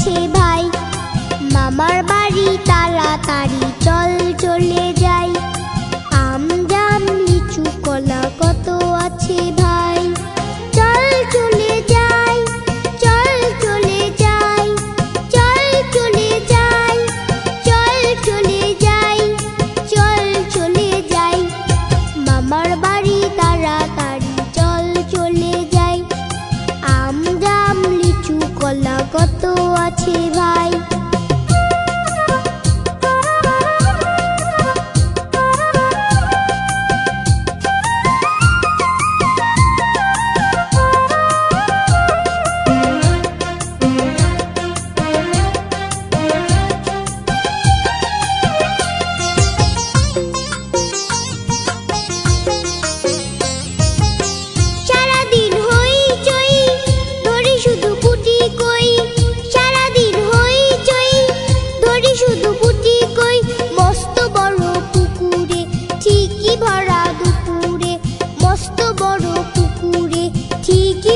আছে ভাই। মামার বাড়ি তাড়াতাড়ি চল চলে যাই। আম জাম লিচু কলা কত আছে ভাই। চল চলে যাই, চল চলে যাই, চল চলে যাই, চল চলে যাই, চল চলে যাই। মামার বাড়ি তাড়াতাড়ি চল চলে যাই। আম জাম লিচু কলা কত আছে ভাই।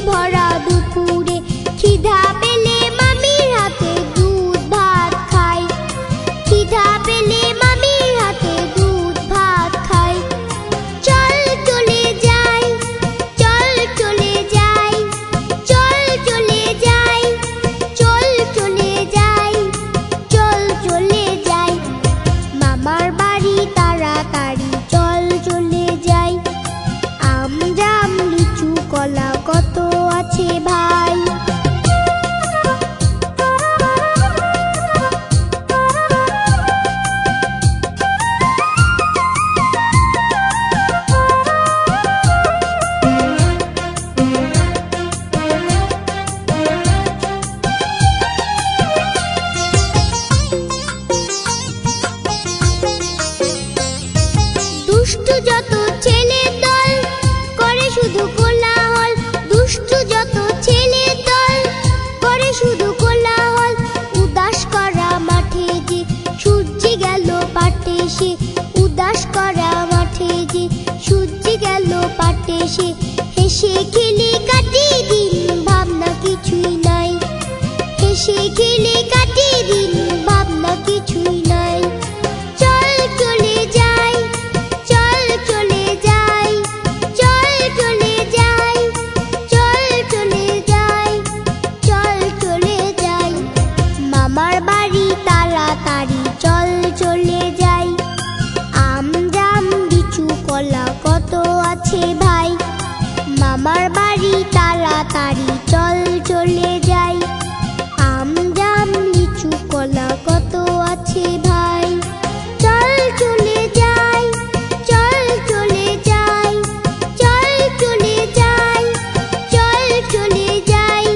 ভরা দুপুরে খিদা পেলে মামির হাতে দুধ ভাত খাই। খিদা পেলে মামির হাতে দুধ ভাত খাই। চল চলে যাই, চল চলে যাই, চল চলে যাই, চল চলে যাই, চল চলে যাই। মামার বাড়ি তাড়াতাড়ি চল চলে যাই। আম জাম লিচু কলা কত আছে ভাই। দুষ্টু যত ছেলের দল করে শুধু কোলাহল। দুষ্টু যত ছেলের দল করে শুধু কোলাহল। উদাস করা মাঠে যে সূর্য গেল পাটে সে। উদাস করা মাঠে যে সূর্য গেল পাটে সে। হেসে খেলে কাটিয়ে দিন ভাবনা কিছুই নাই। হেসে খেলে কাটিয়ে দিন ভাবনা কিছুই নাই। চল চলে যাই, চল চলে যাই, চল চলে যাই, চল চলে যাই, চল চলে যাই। মামার বাড়ি তাড়াতাড়ি চল চলে যাই। আম জাম লিচু কলা কত আছে ভাই। মামার বাড়ি তাড়াতাড়ি চল চলে যাই। আম জাম লিচু কলা কত আছে ভাই। চল চলে যাই, চল চলে যাই, চল চলে যাই, চল চলে যাই,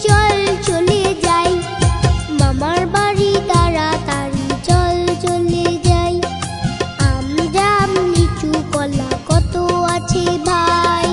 চল চলে যাই। মামার বাড়ি তাড়াতাড়ি চল চলে যাই। আম জাম লিচু কলা কত আছে ভাই।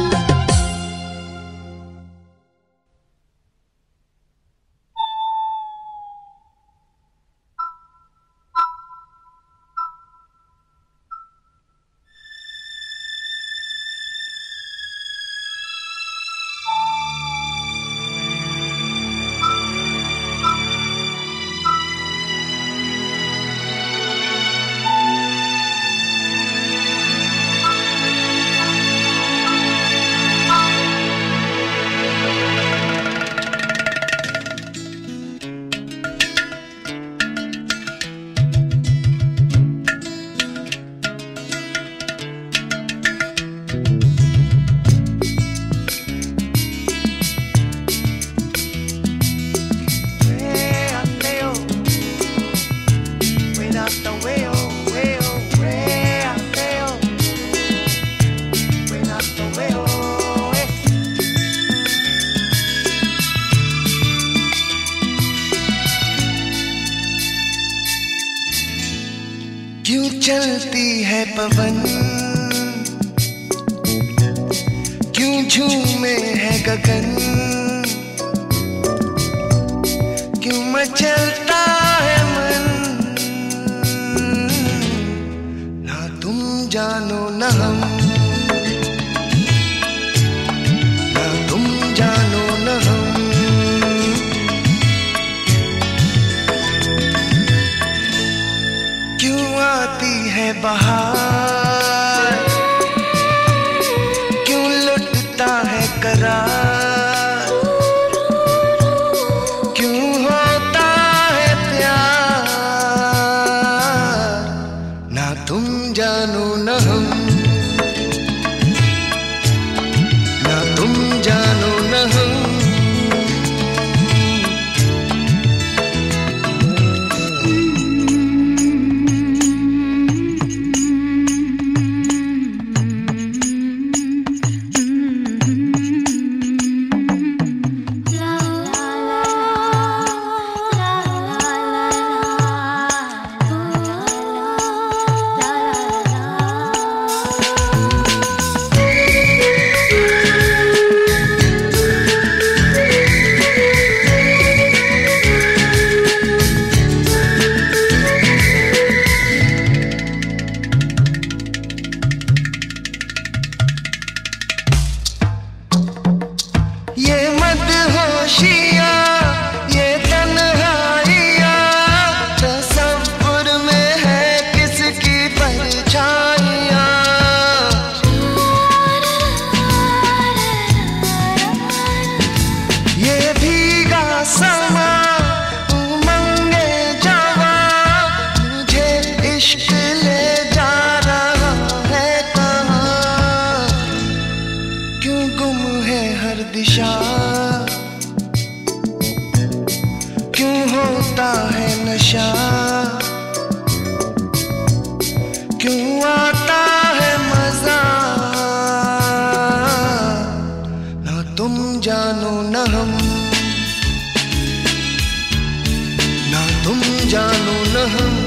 क्यों चलती है पवन, क्यों झूमे है गगन, क्यों मचलता है मन। ना तुम जानो ना हम, ना तुम जानो ना हम। समा उमंगे जवा, मुझे इश्क ले जा रहा है कहाँ, क्यों गुम है हर दिशा, क्यों होता है नशा, क्यों आता है मजा, ना तुम जानो न हम, ना तुम जानो न हम।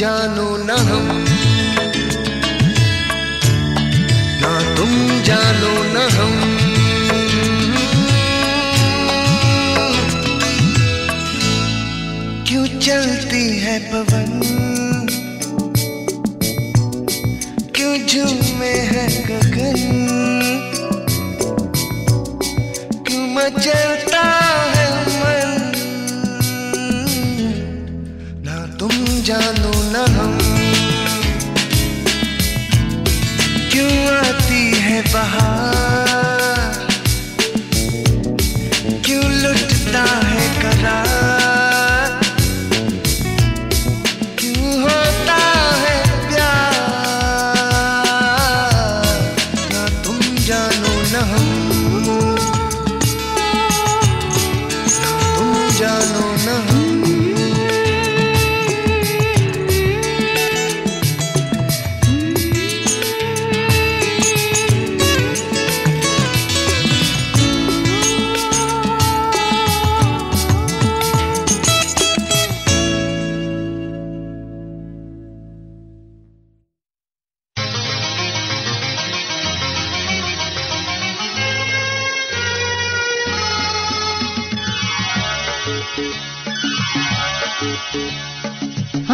जानो न हम, ना तुम जानो न हम। क्यों चलती है पवन, क्यों झूमे है गगन, क्यों मचलता है मन, ना तुम जानो न हम। क्यों आती है बहार, क्यों लुटता है करार, क्यों होता है प्यार, ना तुम जानो न हम, ना तुम जानो न हम।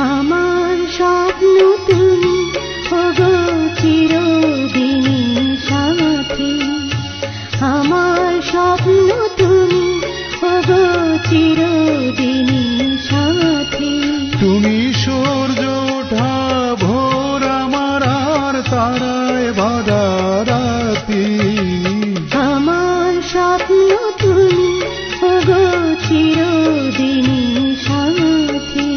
আমার স্বপ্ন তুমি ওগো চিরদিনী সাথী, আমার স্বপ্ন তুমি ওগো চিরদিনী সাথী। তুমি সূর্য ওঠা ভোর আমার আর তারায় ভরা রাতি, আমার স্বপ্ন তুমি ওগো চিরদিনী সাথী।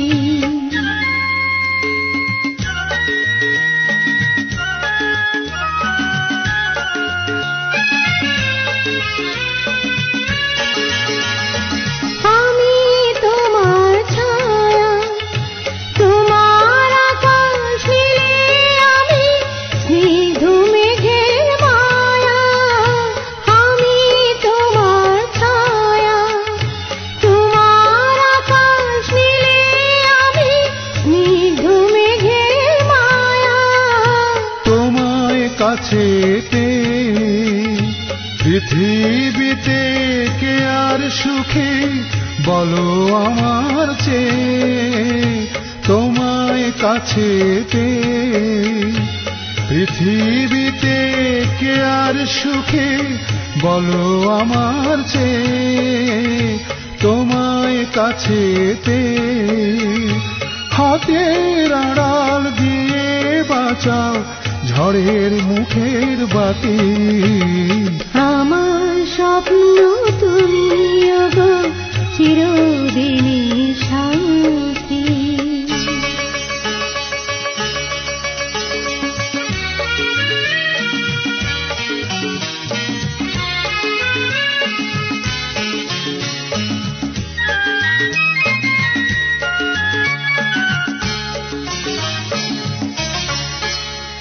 আমি তোমার ছায়া, তোমার আকাশ নীলে, আমি স্নিগ্ধ মেঘের মায়া। আমি তোমার ছায়া, তোমার আকাশ নীলে, আমি স্নিগ্ধ মেঘের মায়া। তোমায় কাছেতে পৃথিবীতে কে আর সুখে বলো আমার চেয়ে, তোমায় কাছেতে পৃথিবীতে কে আর সুখে বলো আমার চেয়ে, তোমায় কাছেতে হাতের আড়াল দিয়ে বাঁচাও ঝড়ের মুখের বাতি। আমার স্বপ্ন তুমি ওগো চিরদিনই সাথী।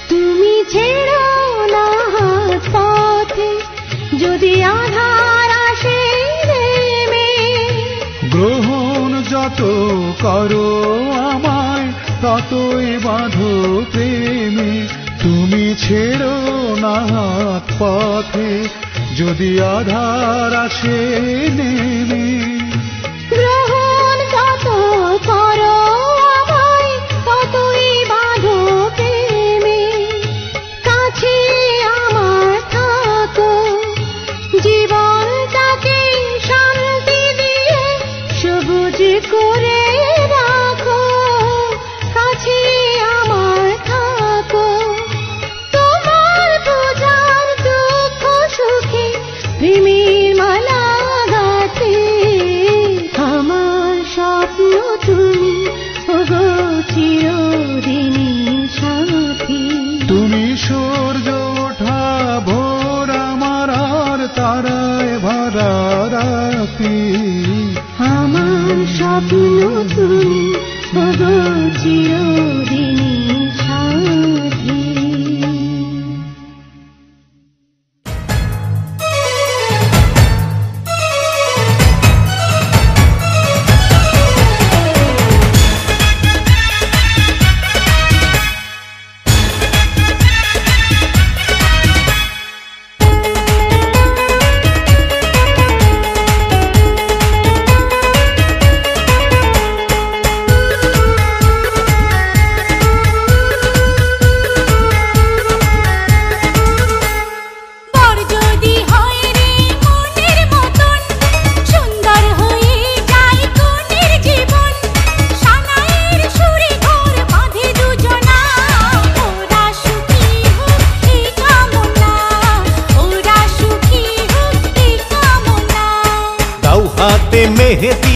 তুমি ছেড়ো না হাত পথে যদি আধার আসে নেমে। গ্রহণ যত করো আমায় ততই বাঁধো প্রেমে। তুমি ছেড়ো না হাত পথে যদি আধার আসে নেমে। গ্রহণ যত করো আমায় ততই বাঁধো প্রেমে। কাছে আমার থাকো জীবনটাকে শান্তি দিয়ে সবুজ করে রাখো। কাছে আমার থাকো তোমার পূজার দুঃখ সুখে প্রেমের মালা গাঁথে। আমার স্বপ্ন তুমি ওগো চিরদিনই সাথী। তুমি সূর্য ওঠা ভোর আমার আর তারায় ভরা রাতি। আমার স্বপ্ন তুমি ওগো চির